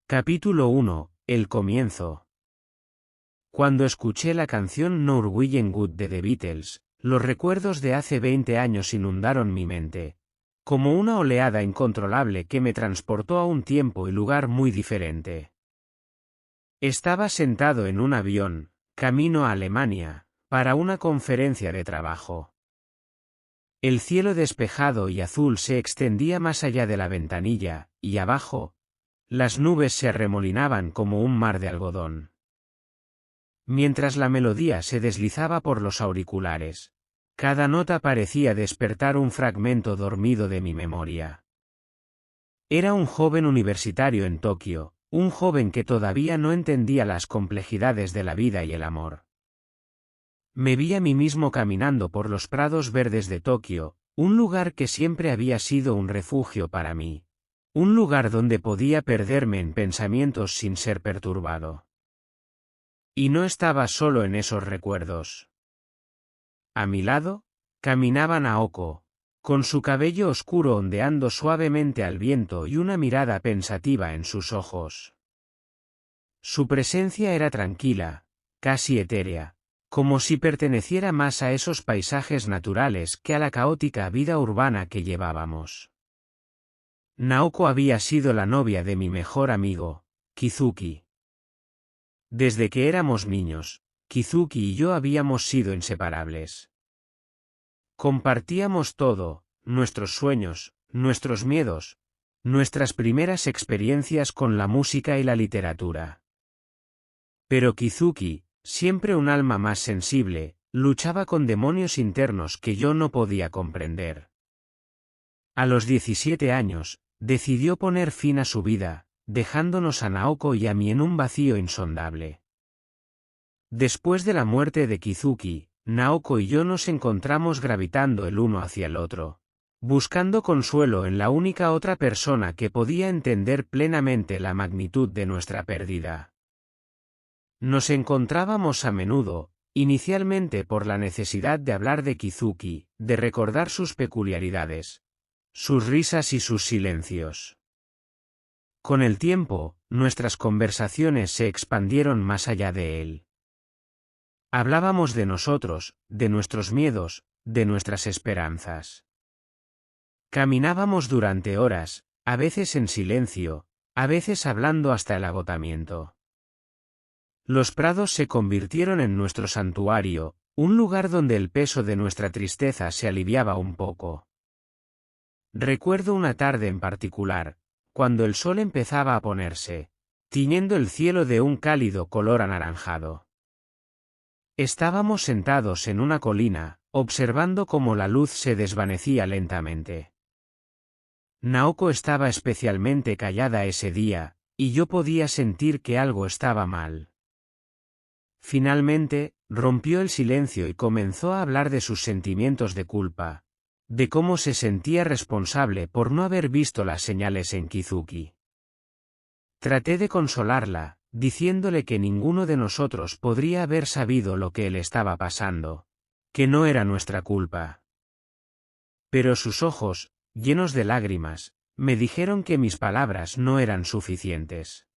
Capítulo 1. El comienzo. Cuando escuché la canción Norwegian Wood de The Beatles, los recuerdos de hace 20 años inundaron mi mente, como una oleada incontrolable que me transportó a un tiempo y lugar muy diferente. Estaba sentado en un avión, camino a Alemania, para una conferencia de trabajo. El cielo despejado y azul se extendía más allá de la ventanilla, y abajo, las nubes se arremolinaban como un mar de algodón. Mientras la melodía se deslizaba por los auriculares, cada nota parecía despertar un fragmento dormido de mi memoria. Era un joven universitario en Tokio, un joven que todavía no entendía las complejidades de la vida y el amor. Me vi a mí mismo caminando por los prados verdes de Tokio, un lugar que siempre había sido un refugio para mí. Un lugar donde podía perderme en pensamientos sin ser perturbado. Y no estaba solo en esos recuerdos. A mi lado, caminaba Naoko, con su cabello oscuro ondeando suavemente al viento y una mirada pensativa en sus ojos. Su presencia era tranquila, casi etérea, como si perteneciera más a esos paisajes naturales que a la caótica vida urbana que llevábamos. Naoko había sido la novia de mi mejor amigo, Kizuki. Desde que éramos niños, Kizuki y yo habíamos sido inseparables. Compartíamos todo, nuestros sueños, nuestros miedos, nuestras primeras experiencias con la música y la literatura. Pero Kizuki, siempre un alma más sensible, luchaba con demonios internos que yo no podía comprender. A los 17 años, decidió poner fin a su vida, dejándonos a Naoko y a mí en un vacío insondable. Después de la muerte de Kizuki, Naoko y yo nos encontramos gravitando el uno hacia el otro, buscando consuelo en la única otra persona que podía entender plenamente la magnitud de nuestra pérdida. Nos encontrábamos a menudo, inicialmente por la necesidad de hablar de Kizuki, de recordar sus peculiaridades, sus risas y sus silencios. Con el tiempo, nuestras conversaciones se expandieron más allá de él. Hablábamos de nosotros, de nuestros miedos, de nuestras esperanzas. Caminábamos durante horas, a veces en silencio, a veces hablando hasta el agotamiento. Los prados se convirtieron en nuestro santuario, un lugar donde el peso de nuestra tristeza se aliviaba un poco. Recuerdo una tarde en particular, cuando el sol empezaba a ponerse, tiñendo el cielo de un cálido color anaranjado. Estábamos sentados en una colina, observando cómo la luz se desvanecía lentamente. Naoko estaba especialmente callada ese día, y yo podía sentir que algo estaba mal. Finalmente, rompió el silencio y comenzó a hablar de sus sentimientos de culpa, de cómo se sentía responsable por no haber visto las señales en Kizuki. Traté de consolarla, diciéndole que ninguno de nosotros podría haber sabido lo que le estaba pasando, que no era nuestra culpa. Pero sus ojos, llenos de lágrimas, me dijeron que mis palabras no eran suficientes.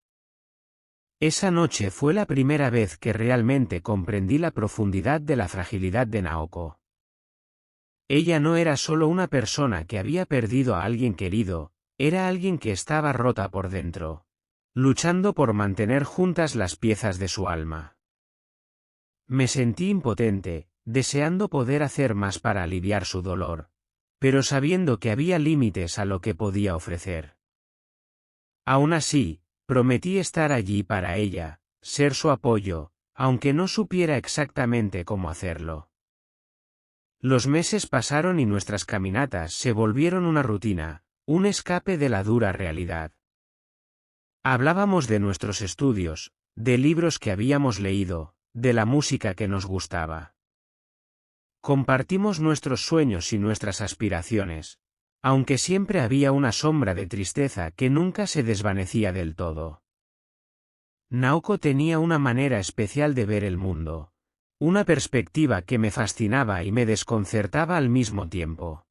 Esa noche fue la primera vez que realmente comprendí la profundidad de la fragilidad de Naoko. Ella no era solo una persona que había perdido a alguien querido, era alguien que estaba rota por dentro, luchando por mantener juntas las piezas de su alma. Me sentí impotente, deseando poder hacer más para aliviar su dolor, pero sabiendo que había límites a lo que podía ofrecer. Aún así, prometí estar allí para ella, ser su apoyo, aunque no supiera exactamente cómo hacerlo. Los meses pasaron y nuestras caminatas se volvieron una rutina, un escape de la dura realidad. Hablábamos de nuestros estudios, de libros que habíamos leído, de la música que nos gustaba. Compartimos nuestros sueños y nuestras aspiraciones, aunque siempre había una sombra de tristeza que nunca se desvanecía del todo. Naoko tenía una manera especial de ver el mundo. Una perspectiva que me fascinaba y me desconcertaba al mismo tiempo.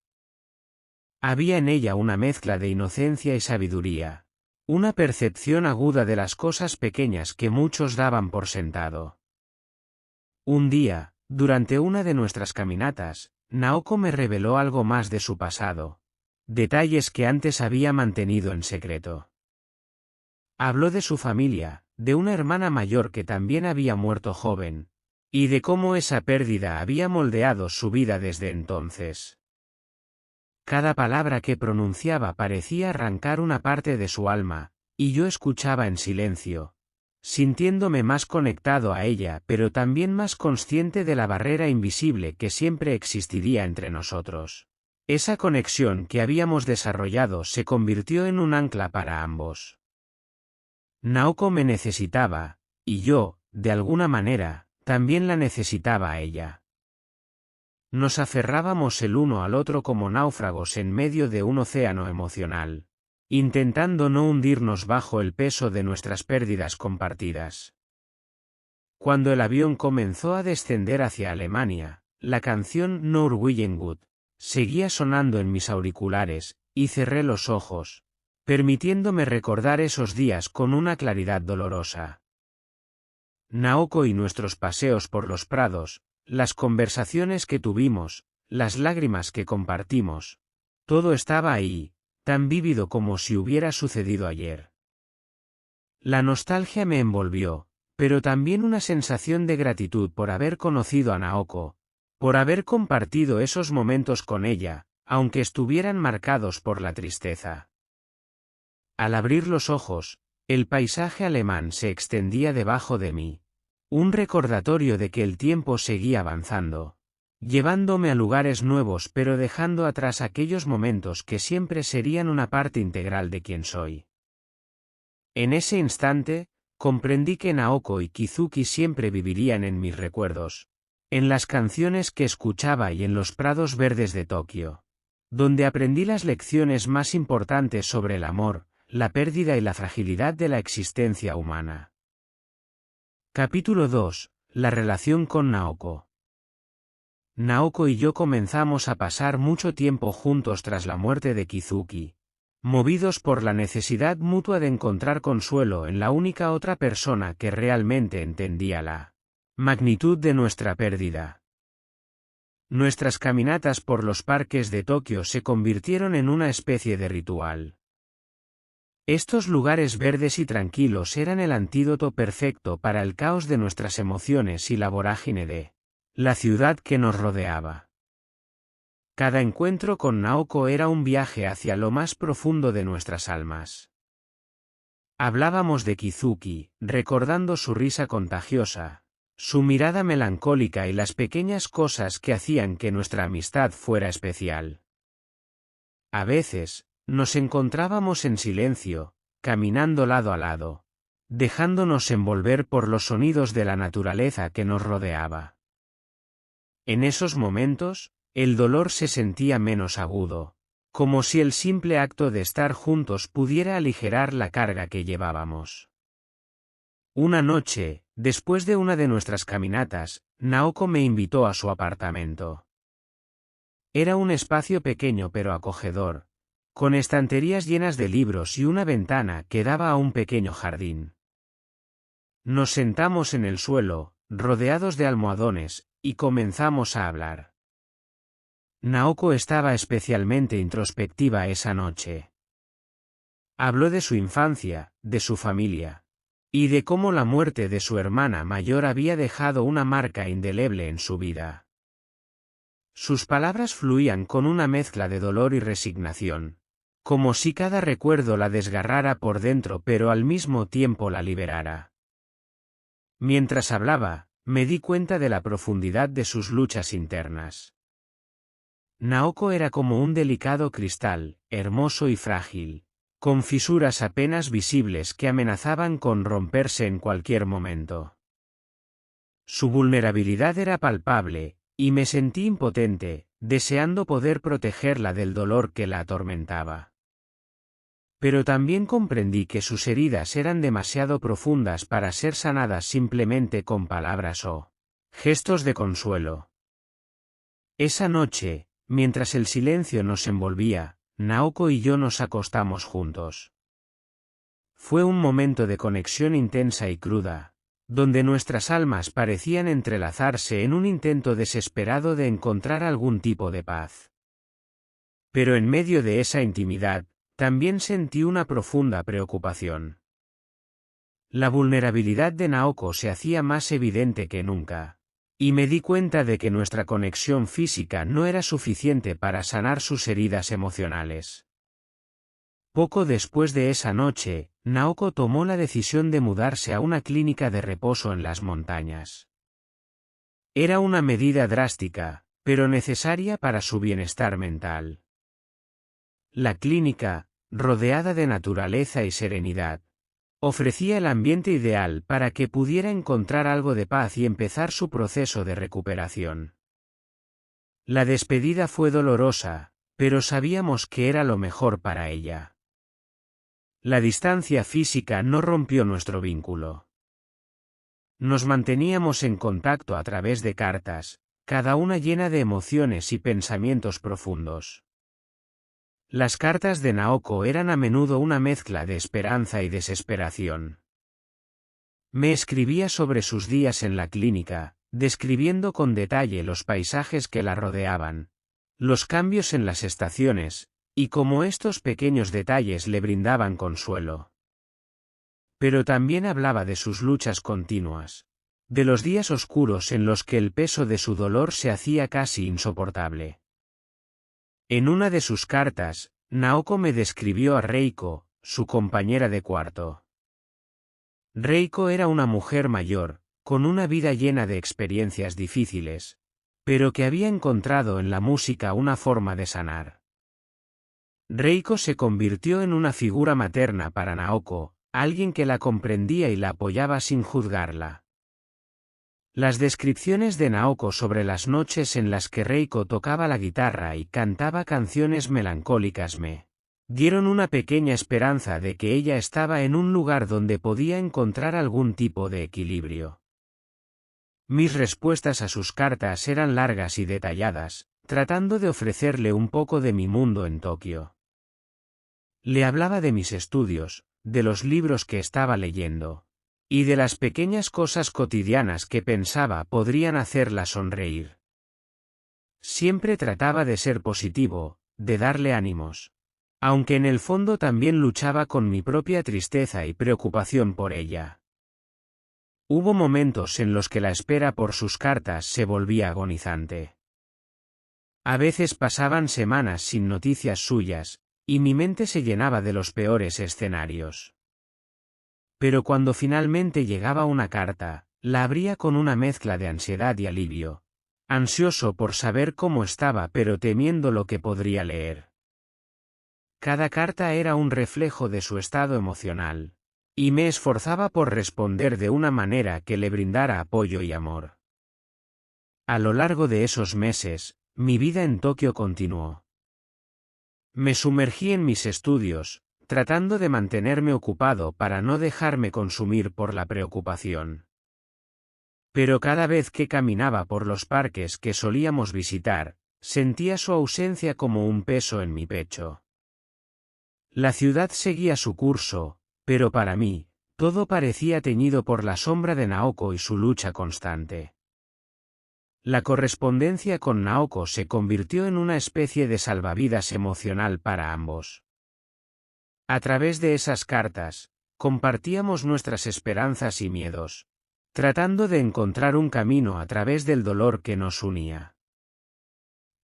Había en ella una mezcla de inocencia y sabiduría, Una percepción aguda de las cosas pequeñas que muchos daban por sentado. Un día, durante una de nuestras caminatas, Naoko me reveló algo más de su pasado. Detalles que antes había mantenido en secreto. Habló de su familia, de una hermana mayor que también había muerto joven, y de cómo esa pérdida había moldeado su vida desde entonces. Cada palabra que pronunciaba parecía arrancar una parte de su alma, y yo escuchaba en silencio, sintiéndome más conectado a ella pero también más consciente de la barrera invisible que siempre existiría entre nosotros. Esa conexión que habíamos desarrollado se convirtió en un ancla para ambos. Naoko me necesitaba, y yo, de alguna manera, también la necesitaba a ella. Nos aferrábamos el uno al otro como náufragos en medio de un océano emocional, intentando no hundirnos bajo el peso de nuestras pérdidas compartidas. Cuando el avión comenzó a descender hacia Alemania, la canción Norwegian Wood seguía sonando en mis auriculares, y cerré los ojos, permitiéndome recordar esos días con una claridad dolorosa. Naoko y nuestros paseos por los prados, las conversaciones que tuvimos, las lágrimas que compartimos, todo estaba ahí, tan vívido como si hubiera sucedido ayer. La nostalgia me envolvió, pero también una sensación de gratitud por haber conocido a Naoko, por haber compartido esos momentos con ella, aunque estuvieran marcados por la tristeza. Al abrir los ojos, el paisaje alemán se extendía debajo de mí. Un recordatorio de que el tiempo seguía avanzando, llevándome a lugares nuevos pero dejando atrás aquellos momentos que siempre serían una parte integral de quien soy. En ese instante, comprendí que Naoko y Kizuki siempre vivirían en mis recuerdos, en las canciones que escuchaba y en los prados verdes de Tokio, donde aprendí las lecciones más importantes sobre el amor, la pérdida y la fragilidad de la existencia humana. Capítulo 2. La relación con Naoko. Naoko y yo comenzamos a pasar mucho tiempo juntos tras la muerte de Kizuki, movidos por la necesidad mutua de encontrar consuelo en la única otra persona que realmente entendía la magnitud de nuestra pérdida. Nuestras caminatas por los parques de Tokio se convirtieron en una especie de ritual. Estos lugares verdes y tranquilos eran el antídoto perfecto para el caos de nuestras emociones y la vorágine de la ciudad que nos rodeaba. Cada encuentro con Naoko era un viaje hacia lo más profundo de nuestras almas. Hablábamos de Kizuki, recordando su risa contagiosa, su mirada melancólica y las pequeñas cosas que hacían que nuestra amistad fuera especial. A veces, nos encontrábamos en silencio, caminando lado a lado, dejándonos envolver por los sonidos de la naturaleza que nos rodeaba. En esos momentos, el dolor se sentía menos agudo, como si el simple acto de estar juntos pudiera aligerar la carga que llevábamos. Una noche, después de una de nuestras caminatas, Naoko me invitó a su apartamento. Era un espacio pequeño pero acogedor, con estanterías llenas de libros y una ventana que daba a un pequeño jardín. Nos sentamos en el suelo, rodeados de almohadones, y comenzamos a hablar. Naoko estaba especialmente introspectiva esa noche. Habló de su infancia, de su familia, y de cómo la muerte de su hermana mayor había dejado una marca indeleble en su vida. Sus palabras fluían con una mezcla de dolor y resignación, como si cada recuerdo la desgarrara por dentro pero al mismo tiempo la liberara. Mientras hablaba, me di cuenta de la profundidad de sus luchas internas. Naoko era como un delicado cristal, hermoso y frágil, con fisuras apenas visibles que amenazaban con romperse en cualquier momento. Su vulnerabilidad era palpable, y me sentí impotente, deseando poder protegerla del dolor que la atormentaba. Pero también comprendí que sus heridas eran demasiado profundas para ser sanadas simplemente con palabras o gestos de consuelo. Esa noche, mientras el silencio nos envolvía, Naoko y yo nos acostamos juntos. Fue un momento de conexión intensa y cruda, donde nuestras almas parecían entrelazarse en un intento desesperado de encontrar algún tipo de paz. Pero en medio de esa intimidad, también sentí una profunda preocupación. La vulnerabilidad de Naoko se hacía más evidente que nunca, y me di cuenta de que nuestra conexión física no era suficiente para sanar sus heridas emocionales. Poco después de esa noche, Naoko tomó la decisión de mudarse a una clínica de reposo en las montañas. Era una medida drástica, pero necesaria para su bienestar mental. La clínica, rodeada de naturaleza y serenidad, ofrecía el ambiente ideal para que pudiera encontrar algo de paz y empezar su proceso de recuperación. La despedida fue dolorosa, pero sabíamos que era lo mejor para ella. La distancia física no rompió nuestro vínculo. Nos manteníamos en contacto a través de cartas, cada una llena de emociones y pensamientos profundos. Las cartas de Naoko eran a menudo una mezcla de esperanza y desesperación. Me escribía sobre sus días en la clínica, describiendo con detalle los paisajes que la rodeaban, los cambios en las estaciones, y cómo estos pequeños detalles le brindaban consuelo. Pero también hablaba de sus luchas continuas, de los días oscuros en los que el peso de su dolor se hacía casi insoportable. En una de sus cartas, Naoko me describió a Reiko, su compañera de cuarto. Reiko era una mujer mayor, con una vida llena de experiencias difíciles, pero que había encontrado en la música una forma de sanar. Reiko se convirtió en una figura materna para Naoko, alguien que la comprendía y la apoyaba sin juzgarla. Las descripciones de Naoko sobre las noches en las que Reiko tocaba la guitarra y cantaba canciones melancólicas me dieron una pequeña esperanza de que ella estaba en un lugar donde podía encontrar algún tipo de equilibrio. Mis respuestas a sus cartas eran largas y detalladas, tratando de ofrecerle un poco de mi mundo en Tokio. Le hablaba de mis estudios, de los libros que estaba leyendo, y de las pequeñas cosas cotidianas que pensaba podrían hacerla sonreír. Siempre trataba de ser positivo, de darle ánimos, aunque en el fondo también luchaba con mi propia tristeza y preocupación por ella. Hubo momentos en los que la espera por sus cartas se volvía agonizante. A veces pasaban semanas sin noticias suyas, y mi mente se llenaba de los peores escenarios. Pero cuando finalmente llegaba una carta, la abría con una mezcla de ansiedad y alivio, ansioso por saber cómo estaba pero temiendo lo que podría leer. Cada carta era un reflejo de su estado emocional, y me esforzaba por responder de una manera que le brindara apoyo y amor. A lo largo de esos meses, mi vida en Tokio continuó. Me sumergí en mis estudios, tratando de mantenerme ocupado para no dejarme consumir por la preocupación. Pero cada vez que caminaba por los parques que solíamos visitar, sentía su ausencia como un peso en mi pecho. La ciudad seguía su curso, pero para mí, todo parecía teñido por la sombra de Naoko y su lucha constante. La correspondencia con Naoko se convirtió en una especie de salvavidas emocional para ambos. A través de esas cartas, compartíamos nuestras esperanzas y miedos, tratando de encontrar un camino a través del dolor que nos unía.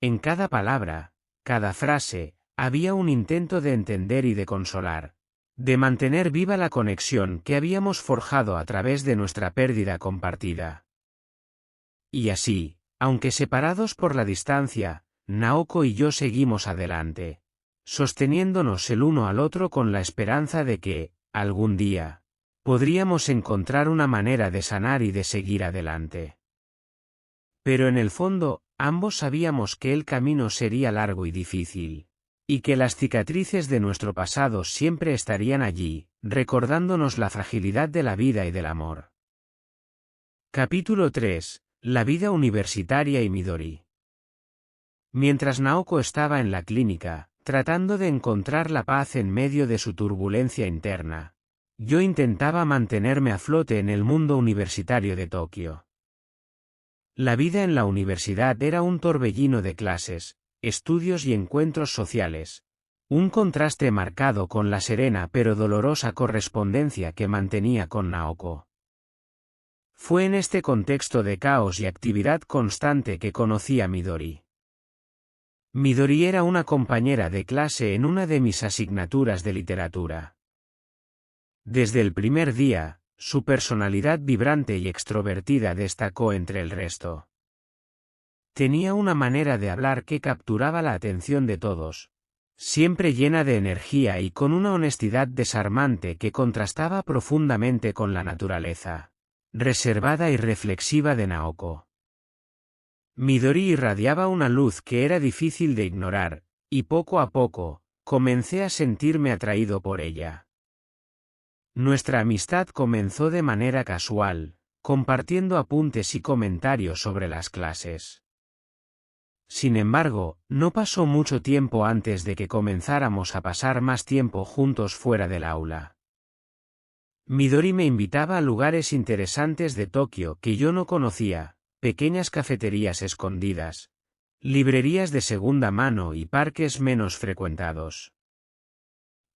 En cada palabra, cada frase, había un intento de entender y de consolar, de mantener viva la conexión que habíamos forjado a través de nuestra pérdida compartida. Y así, aunque separados por la distancia, Naoko y yo seguimos adelante, sosteniéndonos el uno al otro con la esperanza de que, algún día, podríamos encontrar una manera de sanar y de seguir adelante. Pero en el fondo, ambos sabíamos que el camino sería largo y difícil, y que las cicatrices de nuestro pasado siempre estarían allí, recordándonos la fragilidad de la vida y del amor. Capítulo 3. La vida universitaria y Midori. Mientras Naoko estaba en la clínica, tratando de encontrar la paz en medio de su turbulencia interna, yo intentaba mantenerme a flote en el mundo universitario de Tokio. La vida en la universidad era un torbellino de clases, estudios y encuentros sociales, un contraste marcado con la serena pero dolorosa correspondencia que mantenía con Naoko. Fue en este contexto de caos y actividad constante que conocí a Midori. Midori era una compañera de clase en una de mis asignaturas de literatura. Desde el primer día, su personalidad vibrante y extrovertida destacó entre el resto. Tenía una manera de hablar que capturaba la atención de todos, siempre llena de energía y con una honestidad desarmante que contrastaba profundamente con la naturaleza reservada y reflexiva de Naoko. Midori irradiaba una luz que era difícil de ignorar, y poco a poco, comencé a sentirme atraído por ella. Nuestra amistad comenzó de manera casual, compartiendo apuntes y comentarios sobre las clases. Sin embargo, no pasó mucho tiempo antes de que comenzáramos a pasar más tiempo juntos fuera del aula. Midori me invitaba a lugares interesantes de Tokio que yo no conocía, pequeñas cafeterías escondidas, librerías de segunda mano y parques menos frecuentados.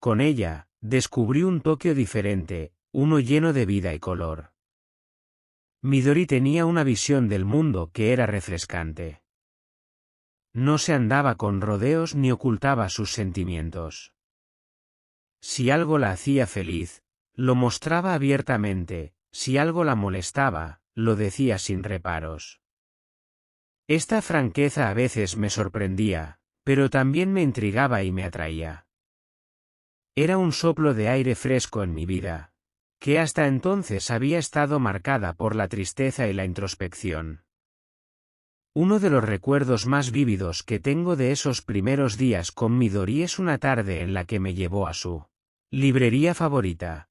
Con ella, descubrí un Tokio diferente, uno lleno de vida y color. Midori tenía una visión del mundo que era refrescante. No se andaba con rodeos ni ocultaba sus sentimientos. Si algo la hacía feliz, lo mostraba abiertamente, si algo la molestaba, lo decía sin reparos. Esta franqueza a veces me sorprendía, pero también me intrigaba y me atraía. Era un soplo de aire fresco en mi vida, que hasta entonces había estado marcada por la tristeza y la introspección. Uno de los recuerdos más vívidos que tengo de esos primeros días con Midori es una tarde en la que me llevó a su librería favorita.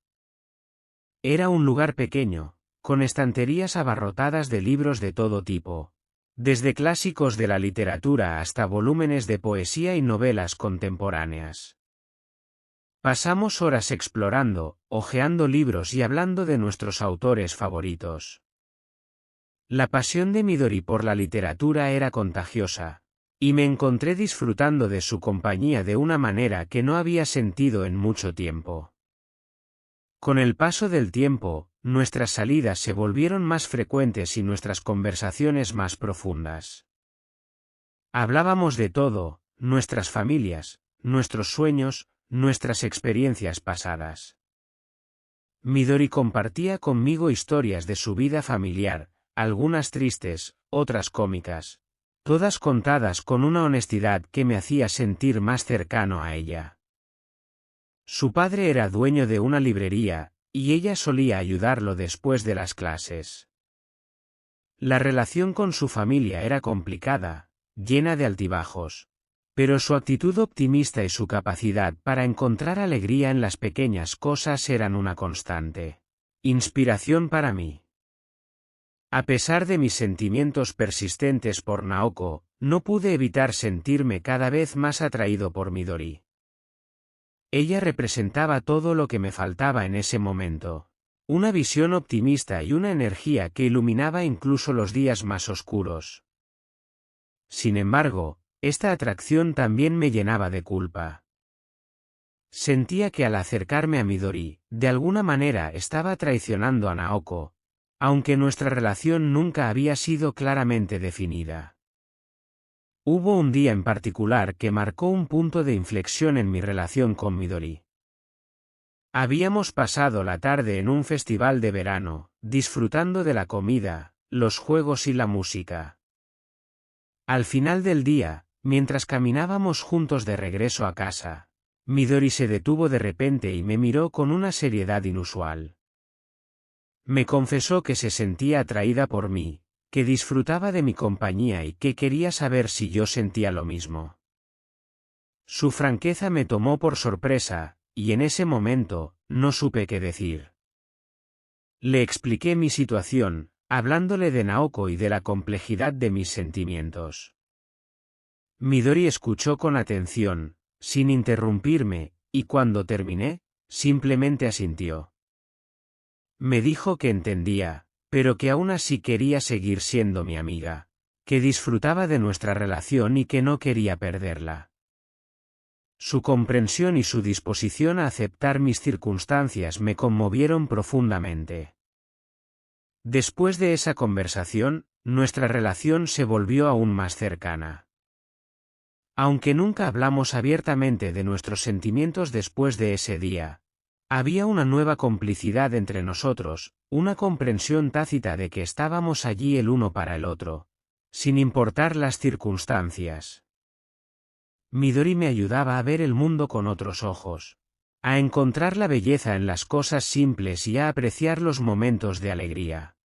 Era un lugar pequeño, con estanterías abarrotadas de libros de todo tipo, desde clásicos de la literatura hasta volúmenes de poesía y novelas contemporáneas. Pasamos horas explorando, hojeando libros y hablando de nuestros autores favoritos. La pasión de Midori por la literatura era contagiosa, y me encontré disfrutando de su compañía de una manera que no había sentido en mucho tiempo. Con el paso del tiempo, nuestras salidas se volvieron más frecuentes y nuestras conversaciones más profundas. Hablábamos de todo, nuestras familias, nuestros sueños, nuestras experiencias pasadas. Midori compartía conmigo historias de su vida familiar, algunas tristes, otras cómicas, todas contadas con una honestidad que me hacía sentir más cercano a ella. Su padre era dueño de una librería, y ella solía ayudarlo después de las clases. La relación con su familia era complicada, llena de altibajos, pero su actitud optimista y su capacidad para encontrar alegría en las pequeñas cosas eran una constante inspiración para mí. A pesar de mis sentimientos persistentes por Naoko, no pude evitar sentirme cada vez más atraído por Midori. Ella representaba todo lo que me faltaba en ese momento, una visión optimista y una energía que iluminaba incluso los días más oscuros. Sin embargo, esta atracción también me llenaba de culpa. Sentía que al acercarme a Midori, de alguna manera estaba traicionando a Naoko, aunque nuestra relación nunca había sido claramente definida. Hubo un día en particular que marcó un punto de inflexión en mi relación con Midori. Habíamos pasado la tarde en un festival de verano, disfrutando de la comida, los juegos y la música. Al final del día, mientras caminábamos juntos de regreso a casa, Midori se detuvo de repente y me miró con una seriedad inusual. Me confesó que se sentía atraída por mí, que disfrutaba de mi compañía y que quería saber si yo sentía lo mismo. Su franqueza me tomó por sorpresa, y en ese momento, no supe qué decir. Le expliqué mi situación, hablándole de Naoko y de la complejidad de mis sentimientos. Midori escuchó con atención, sin interrumpirme, y cuando terminé, simplemente asintió. Me dijo que entendía, pero que aún así quería seguir siendo mi amiga, que disfrutaba de nuestra relación y que no quería perderla. Su comprensión y su disposición a aceptar mis circunstancias me conmovieron profundamente. Después de esa conversación, nuestra relación se volvió aún más cercana. Aunque nunca hablamos abiertamente de nuestros sentimientos después de ese día, había una nueva complicidad entre nosotros, una comprensión tácita de que estábamos allí el uno para el otro, sin importar las circunstancias. Midori me ayudaba a ver el mundo con otros ojos, a encontrar la belleza en las cosas simples y a apreciar los momentos de alegría.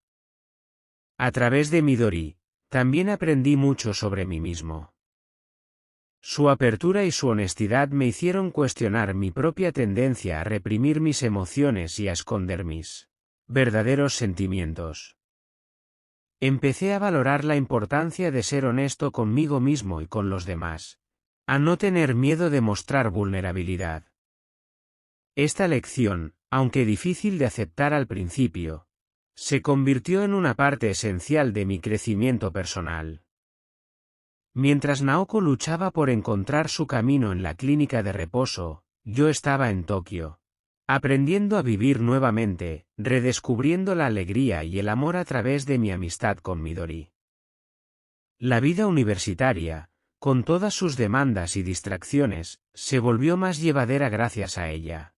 A través de Midori, también aprendí mucho sobre mí mismo. Su apertura y su honestidad me hicieron cuestionar mi propia tendencia a reprimir mis emociones y a esconder mis verdaderos sentimientos. Empecé a valorar la importancia de ser honesto conmigo mismo y con los demás, a no tener miedo de mostrar vulnerabilidad. Esta lección, aunque difícil de aceptar al principio, se convirtió en una parte esencial de mi crecimiento personal. Mientras Naoko luchaba por encontrar su camino en la clínica de reposo, yo estaba en Tokio, aprendiendo a vivir nuevamente, redescubriendo la alegría y el amor a través de mi amistad con Midori. La vida universitaria, con todas sus demandas y distracciones, se volvió más llevadera gracias a ella.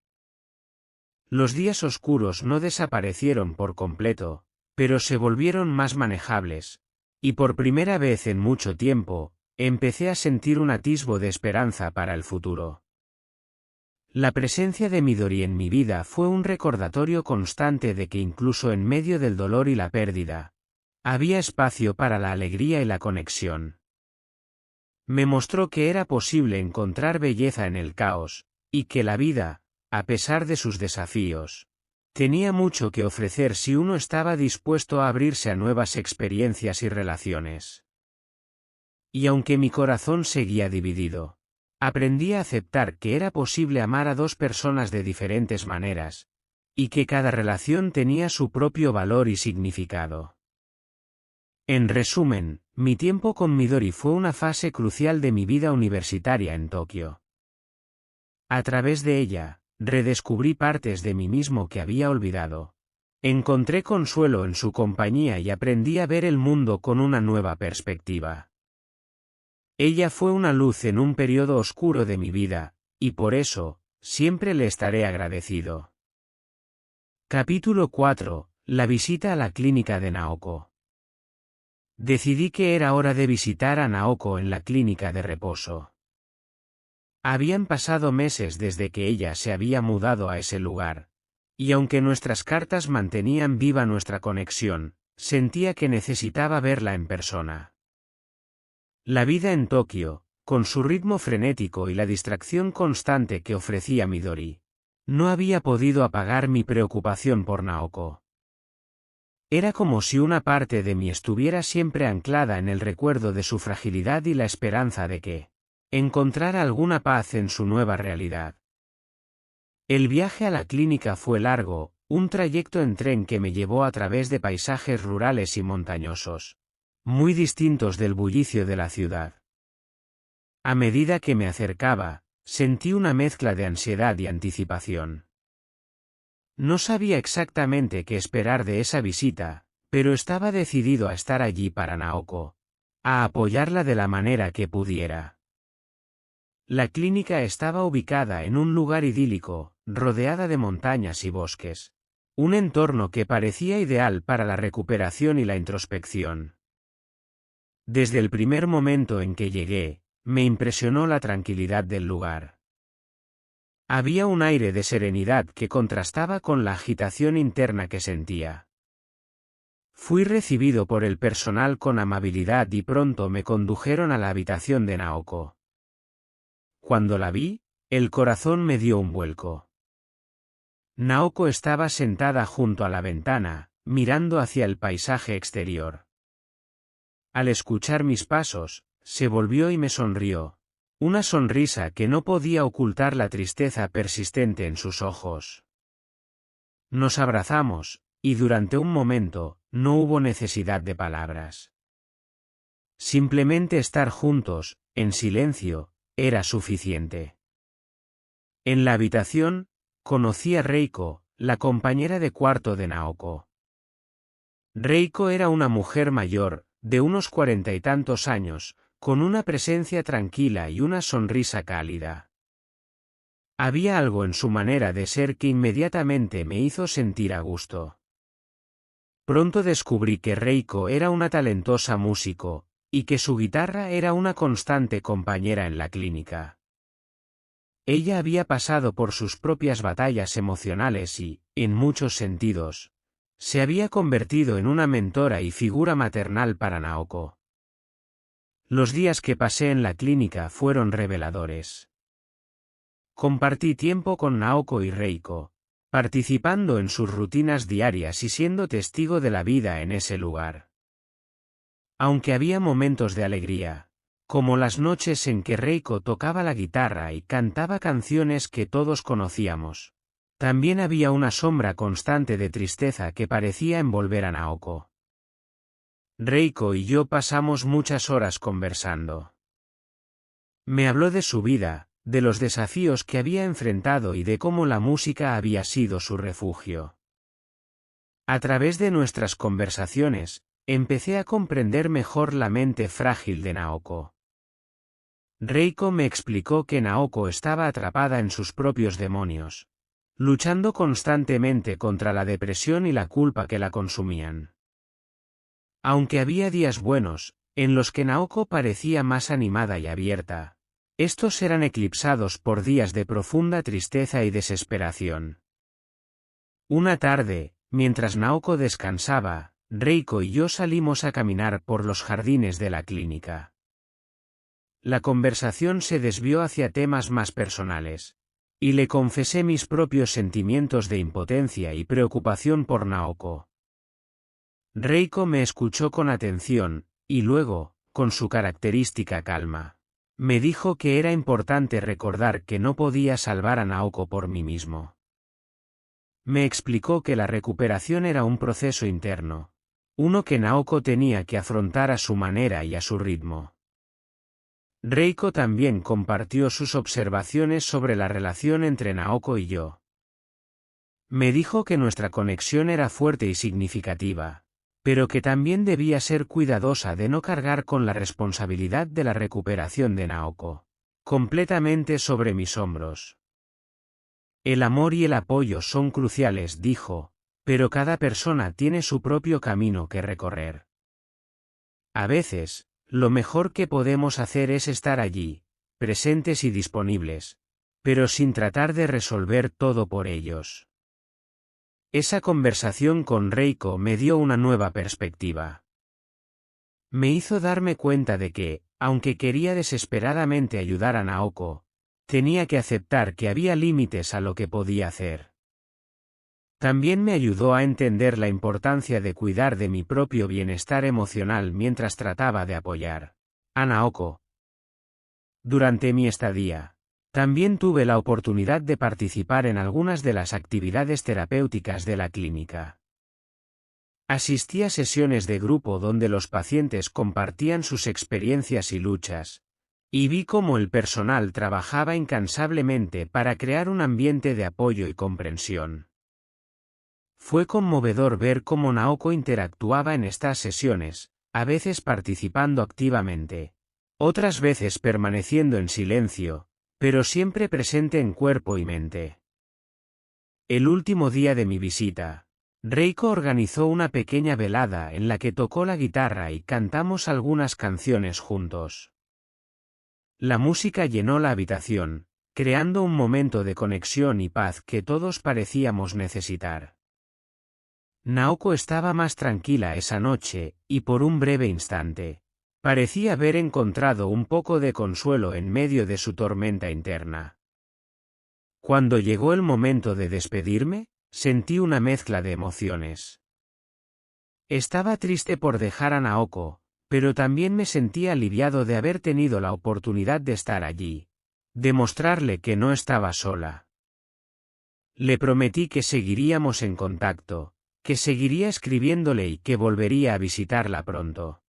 Los días oscuros no desaparecieron por completo, pero se volvieron más manejables, y por primera vez en mucho tiempo, empecé a sentir un atisbo de esperanza para el futuro. La presencia de Midori en mi vida fue un recordatorio constante de que incluso en medio del dolor y la pérdida, había espacio para la alegría y la conexión. Me mostró que era posible encontrar belleza en el caos, y que la vida, a pesar de sus desafíos, tenía mucho que ofrecer si uno estaba dispuesto a abrirse a nuevas experiencias y relaciones. Y aunque mi corazón seguía dividido, aprendí a aceptar que era posible amar a dos personas de diferentes maneras, y que cada relación tenía su propio valor y significado. En resumen, mi tiempo con Midori fue una fase crucial de mi vida universitaria en Tokio. A través de ella, redescubrí partes de mí mismo que había olvidado. Encontré consuelo en su compañía y aprendí a ver el mundo con una nueva perspectiva. Ella fue una luz en un periodo oscuro de mi vida, y por eso, siempre le estaré agradecido. Capítulo 4. La visita a la clínica de Naoko. Decidí que era hora de visitar a Naoko en la clínica de reposo. Habían pasado meses desde que ella se había mudado a ese lugar, y aunque nuestras cartas mantenían viva nuestra conexión, sentía que necesitaba verla en persona. La vida en Tokio, con su ritmo frenético y la distracción constante que ofrecía Midori, no había podido apagar mi preocupación por Naoko. Era como si una parte de mí estuviera siempre anclada en el recuerdo de su fragilidad y la esperanza de que encontrara alguna paz en su nueva realidad. El viaje a la clínica fue largo, un trayecto en tren que me llevó a través de paisajes rurales y montañosos, muy distintos del bullicio de la ciudad. A medida que me acercaba, sentí una mezcla de ansiedad y anticipación. No sabía exactamente qué esperar de esa visita, pero estaba decidido a estar allí para Naoko, a apoyarla de la manera que pudiera. La clínica estaba ubicada en un lugar idílico, rodeada de montañas y bosques, un entorno que parecía ideal para la recuperación y la introspección. Desde el primer momento en que llegué, me impresionó la tranquilidad del lugar. Había un aire de serenidad que contrastaba con la agitación interna que sentía. Fui recibido por el personal con amabilidad y pronto me condujeron a la habitación de Naoko. Cuando la vi, el corazón me dio un vuelco. Naoko estaba sentada junto a la ventana, mirando hacia el paisaje exterior. Al escuchar mis pasos, se volvió y me sonrió. Una sonrisa que no podía ocultar la tristeza persistente en sus ojos. Nos abrazamos, y durante un momento, no hubo necesidad de palabras. Simplemente estar juntos, en silencio, era suficiente. En la habitación, conocí a Reiko, la compañera de cuarto de Naoko. Reiko era una mujer mayor, de unos 40 y tantos años, con una presencia tranquila y una sonrisa cálida. Había algo en su manera de ser que inmediatamente me hizo sentir a gusto. Pronto descubrí que Reiko era una talentosa músico, y que su guitarra era una constante compañera en la clínica. Ella había pasado por sus propias batallas emocionales y, en muchos sentidos, se había convertido en una mentora y figura maternal para Naoko. Los días que pasé en la clínica fueron reveladores. Compartí tiempo con Naoko y Reiko, participando en sus rutinas diarias y siendo testigo de la vida en ese lugar. Aunque había momentos de alegría, como las noches en que Reiko tocaba la guitarra y cantaba canciones que todos conocíamos, también había una sombra constante de tristeza que parecía envolver a Naoko. Reiko y yo pasamos muchas horas conversando. Me habló de su vida, de los desafíos que había enfrentado y de cómo la música había sido su refugio. A través de nuestras conversaciones, empecé a comprender mejor la mente frágil de Naoko. Reiko me explicó que Naoko estaba atrapada en sus propios demonios, luchando constantemente contra la depresión y la culpa que la consumían. Aunque había días buenos, en los que Naoko parecía más animada y abierta, estos eran eclipsados por días de profunda tristeza y desesperación. Una tarde, mientras Naoko descansaba, Reiko y yo salimos a caminar por los jardines de la clínica. La conversación se desvió hacia temas más personales, y le confesé mis propios sentimientos de impotencia y preocupación por Naoko. Reiko me escuchó con atención, y luego, con su característica calma, me dijo que era importante recordar que no podía salvar a Naoko por mí mismo. Me explicó que la recuperación era un proceso interno, uno que Naoko tenía que afrontar a su manera y a su ritmo. Reiko también compartió sus observaciones sobre la relación entre Naoko y yo. Me dijo que nuestra conexión era fuerte y significativa, pero que también debía ser cuidadosa de no cargar con la responsabilidad de la recuperación de Naoko completamente sobre mis hombros. El amor y el apoyo son cruciales, dijo, pero cada persona tiene su propio camino que recorrer. A veces, lo mejor que podemos hacer es estar allí, presentes y disponibles, pero sin tratar de resolver todo por ellos. Esa conversación con Reiko me dio una nueva perspectiva. Me hizo darme cuenta de que, aunque quería desesperadamente ayudar a Naoko, tenía que aceptar que había límites a lo que podía hacer. También me ayudó a entender la importancia de cuidar de mi propio bienestar emocional mientras trataba de apoyar a Naoko. Durante mi estadía, también tuve la oportunidad de participar en algunas de las actividades terapéuticas de la clínica. Asistí a sesiones de grupo donde los pacientes compartían sus experiencias y luchas, y vi cómo el personal trabajaba incansablemente para crear un ambiente de apoyo y comprensión. Fue conmovedor ver cómo Naoko interactuaba en estas sesiones, a veces participando activamente, otras veces permaneciendo en silencio, pero siempre presente en cuerpo y mente. El último día de mi visita, Reiko organizó una pequeña velada en la que tocó la guitarra y cantamos algunas canciones juntos. La música llenó la habitación, creando un momento de conexión y paz que todos parecíamos necesitar. Naoko estaba más tranquila esa noche, y por un breve instante, parecía haber encontrado un poco de consuelo en medio de su tormenta interna. Cuando llegó el momento de despedirme, sentí una mezcla de emociones. Estaba triste por dejar a Naoko, pero también me sentía aliviado de haber tenido la oportunidad de estar allí, de mostrarle que no estaba sola. Le prometí que seguiríamos en contacto, que seguiría escribiéndole y que volvería a visitarla pronto.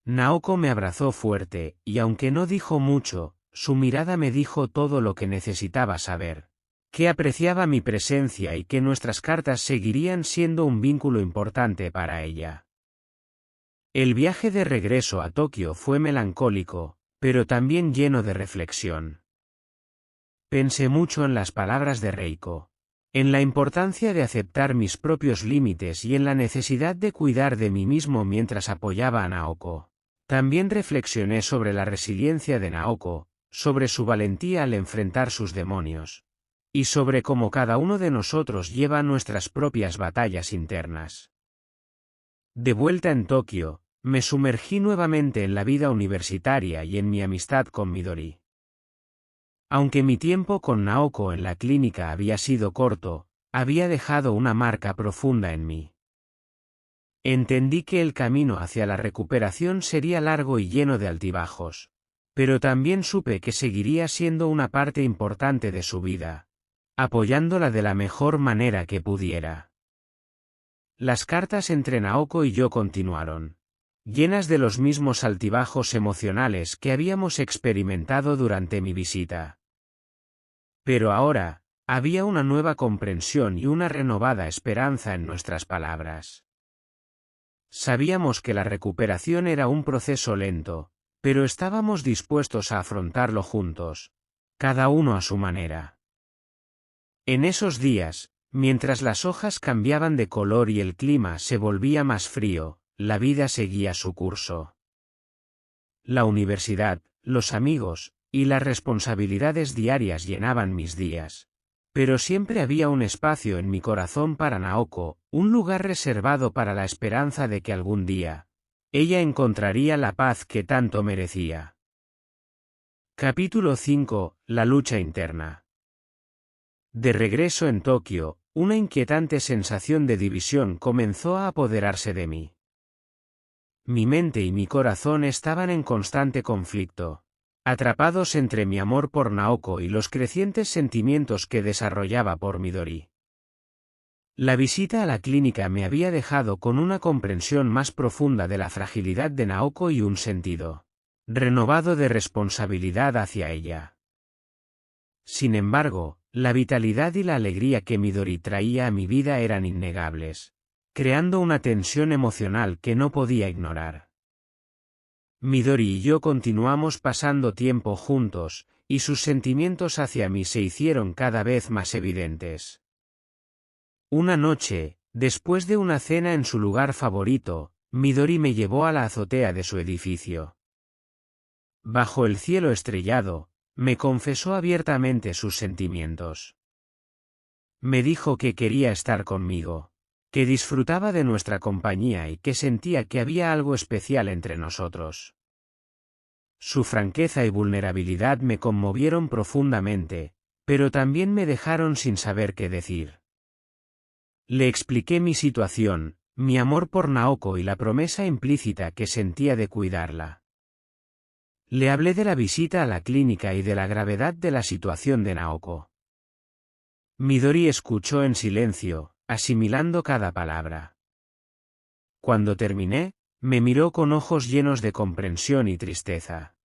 Naoko me abrazó fuerte, y aunque no dijo mucho, su mirada me dijo todo lo que necesitaba saber, que apreciaba mi presencia y que nuestras cartas seguirían siendo un vínculo importante para ella. El viaje de regreso a Tokio fue melancólico, pero también lleno de reflexión. Pensé mucho en las palabras de Reiko, en la importancia de aceptar mis propios límites y en la necesidad de cuidar de mí mismo mientras apoyaba a Naoko. También reflexioné sobre la resiliencia de Naoko, sobre su valentía al enfrentar sus demonios, y sobre cómo cada uno de nosotros lleva nuestras propias batallas internas. De vuelta en Tokio, me sumergí nuevamente en la vida universitaria y en mi amistad con Midori. Aunque mi tiempo con Naoko en la clínica había sido corto, había dejado una marca profunda en mí. Entendí que el camino hacia la recuperación sería largo y lleno de altibajos, pero también supe que seguiría siendo una parte importante de su vida, apoyándola de la mejor manera que pudiera. Las cartas entre Naoko y yo continuaron, llenas de los mismos altibajos emocionales que habíamos experimentado durante mi visita. Pero ahora, había una nueva comprensión y una renovada esperanza en nuestras palabras. Sabíamos que la recuperación era un proceso lento, pero estábamos dispuestos a afrontarlo juntos, cada uno a su manera. En esos días, mientras las hojas cambiaban de color y el clima se volvía más frío, la vida seguía su curso. La universidad, los amigos, y las responsabilidades diarias llenaban mis días. Pero siempre había un espacio en mi corazón para Naoko, un lugar reservado para la esperanza de que algún día, ella encontraría la paz que tanto merecía. Capítulo 5. La lucha interna. De regreso en Tokio, una inquietante sensación de división comenzó a apoderarse de mí. Mi mente y mi corazón estaban en constante conflicto, atrapados entre mi amor por Naoko y los crecientes sentimientos que desarrollaba por Midori. La visita a la clínica me había dejado con una comprensión más profunda de la fragilidad de Naoko y un sentido renovado de responsabilidad hacia ella. Sin embargo, la vitalidad y la alegría que Midori traía a mi vida eran innegables, creando una tensión emocional que no podía ignorar. Midori y yo continuamos pasando tiempo juntos, y sus sentimientos hacia mí se hicieron cada vez más evidentes. Una noche, después de una cena en su lugar favorito, Midori me llevó a la azotea de su edificio. Bajo el cielo estrellado, me confesó abiertamente sus sentimientos. Me dijo que quería estar conmigo, que disfrutaba de nuestra compañía y que sentía que había algo especial entre nosotros. Su franqueza y vulnerabilidad me conmovieron profundamente, pero también me dejaron sin saber qué decir. Le expliqué mi situación, mi amor por Naoko y la promesa implícita que sentía de cuidarla. Le hablé de la visita a la clínica y de la gravedad de la situación de Naoko. Midori escuchó en silencio, asimilando cada palabra. Cuando terminé, me miró con ojos llenos de comprensión y tristeza.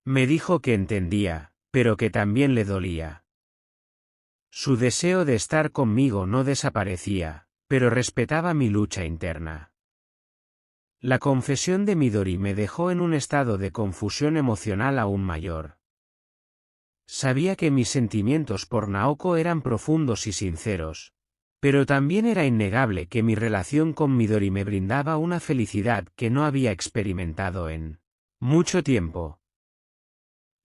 Me dijo que entendía, pero que también le dolía. Su deseo de estar conmigo no desaparecía, pero respetaba mi lucha interna. La confesión de Midori me dejó en un estado de confusión emocional aún mayor. Sabía que mis sentimientos por Naoko eran profundos y sinceros, pero también era innegable que mi relación con Midori me brindaba una felicidad que no había experimentado en mucho tiempo.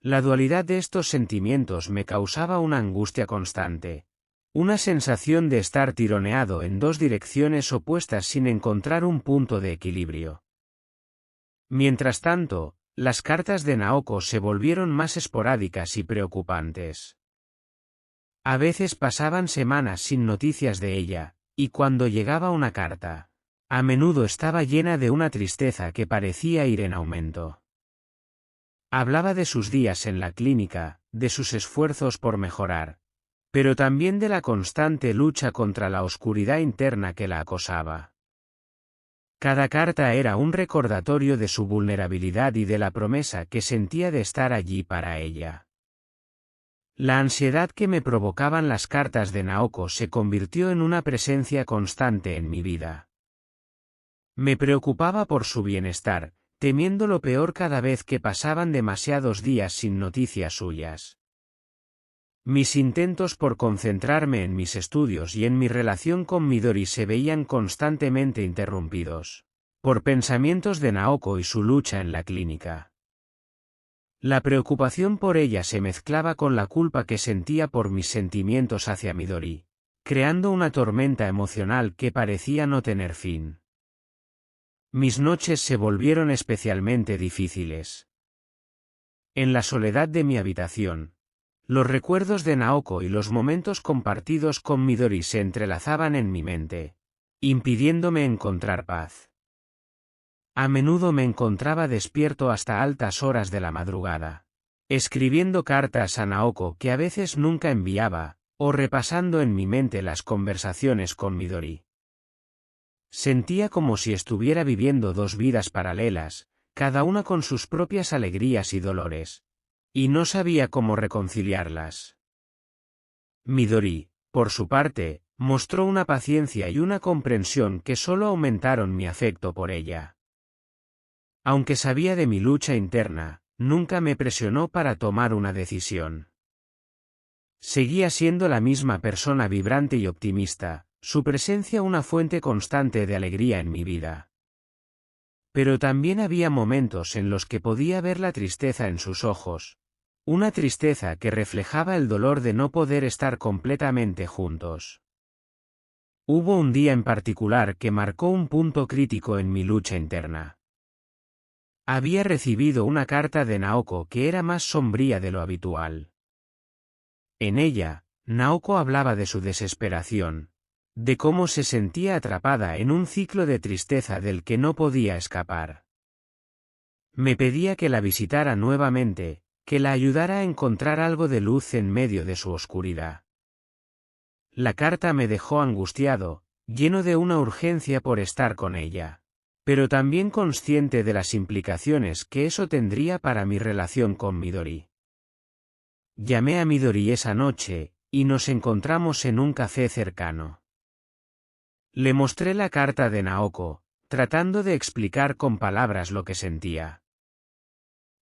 La dualidad de estos sentimientos me causaba una angustia constante, una sensación de estar tironeado en dos direcciones opuestas sin encontrar un punto de equilibrio. Mientras tanto, las cartas de Naoko se volvieron más esporádicas y preocupantes. A veces pasaban semanas sin noticias de ella, y cuando llegaba una carta, a menudo estaba llena de una tristeza que parecía ir en aumento. Hablaba de sus días en la clínica, de sus esfuerzos por mejorar, pero también de la constante lucha contra la oscuridad interna que la acosaba. Cada carta era un recordatorio de su vulnerabilidad y de la promesa que sentía de estar allí para ella. La ansiedad que me provocaban las cartas de Naoko se convirtió en una presencia constante en mi vida. Me preocupaba por su bienestar, temiendo lo peor cada vez que pasaban demasiados días sin noticias suyas. Mis intentos por concentrarme en mis estudios y en mi relación con Midori se veían constantemente interrumpidos por pensamientos de Naoko y su lucha en la clínica. La preocupación por ella se mezclaba con la culpa que sentía por mis sentimientos hacia Midori, creando una tormenta emocional que parecía no tener fin. Mis noches se volvieron especialmente difíciles. En la soledad de mi habitación, los recuerdos de Naoko y los momentos compartidos con Midori se entrelazaban en mi mente, impidiéndome encontrar paz. A menudo me encontraba despierto hasta altas horas de la madrugada, escribiendo cartas a Naoko que a veces nunca enviaba, o repasando en mi mente las conversaciones con Midori. Sentía como si estuviera viviendo dos vidas paralelas, cada una con sus propias alegrías y dolores, y no sabía cómo reconciliarlas. Midori, por su parte, mostró una paciencia y una comprensión que solo aumentaron mi afecto por ella. Aunque sabía de mi lucha interna, nunca me presionó para tomar una decisión. Seguía siendo la misma persona vibrante y optimista, su presencia una fuente constante de alegría en mi vida. Pero también había momentos en los que podía ver la tristeza en sus ojos, una tristeza que reflejaba el dolor de no poder estar completamente juntos. Hubo un día en particular que marcó un punto crítico en mi lucha interna. Había recibido una carta de Naoko que era más sombría de lo habitual. En ella, Naoko hablaba de su desesperación, de cómo se sentía atrapada en un ciclo de tristeza del que no podía escapar. Me pedía que la visitara nuevamente, que la ayudara a encontrar algo de luz en medio de su oscuridad. La carta me dejó angustiado, lleno de una urgencia por estar con ella, pero también consciente de las implicaciones que eso tendría para mi relación con Midori. Llamé a Midori esa noche, y nos encontramos en un café cercano. Le mostré la carta de Naoko, tratando de explicar con palabras lo que sentía.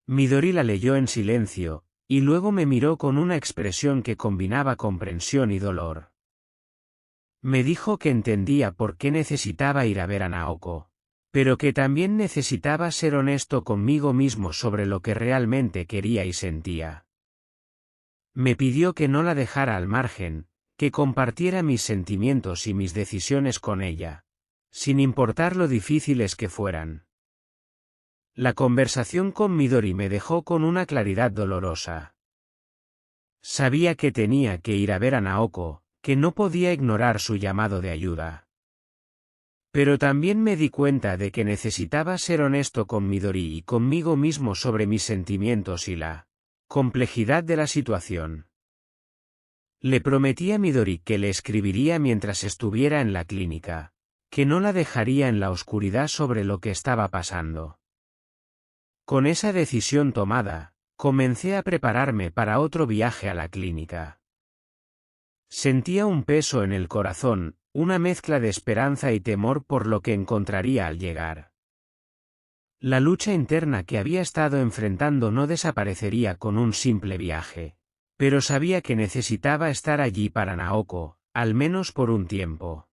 Midori la leyó en silencio, y luego me miró con una expresión que combinaba comprensión y dolor. Me dijo que entendía por qué necesitaba ir a ver a Naoko, pero que también necesitaba ser honesto conmigo mismo sobre lo que realmente quería y sentía. Me pidió que no la dejara al margen, que compartiera mis sentimientos y mis decisiones con ella, sin importar lo difíciles que fueran. La conversación con Midori me dejó con una claridad dolorosa. Sabía que tenía que ir a ver a Naoko, que no podía ignorar su llamado de ayuda. Pero también me di cuenta de que necesitaba ser honesto con Midori y conmigo mismo sobre mis sentimientos y la complejidad de la situación. Le prometí a Midori que le escribiría mientras estuviera en la clínica, que no la dejaría en la oscuridad sobre lo que estaba pasando. Con esa decisión tomada, comencé a prepararme para otro viaje a la clínica. Sentía un peso en el corazón, una mezcla de esperanza y temor por lo que encontraría al llegar. La lucha interna que había estado enfrentando no desaparecería con un simple viaje, pero sabía que necesitaba estar allí para Naoko, al menos por un tiempo.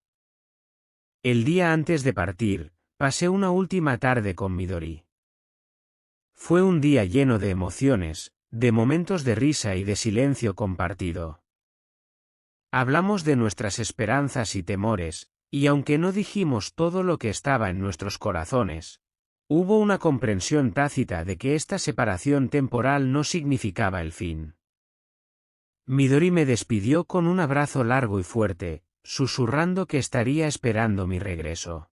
El día antes de partir, pasé una última tarde con Midori. Fue un día lleno de emociones, de momentos de risa y de silencio compartido. Hablamos de nuestras esperanzas y temores, y aunque no dijimos todo lo que estaba en nuestros corazones, hubo una comprensión tácita de que esta separación temporal no significaba el fin. Midori me despidió con un abrazo largo y fuerte, susurrando que estaría esperando mi regreso.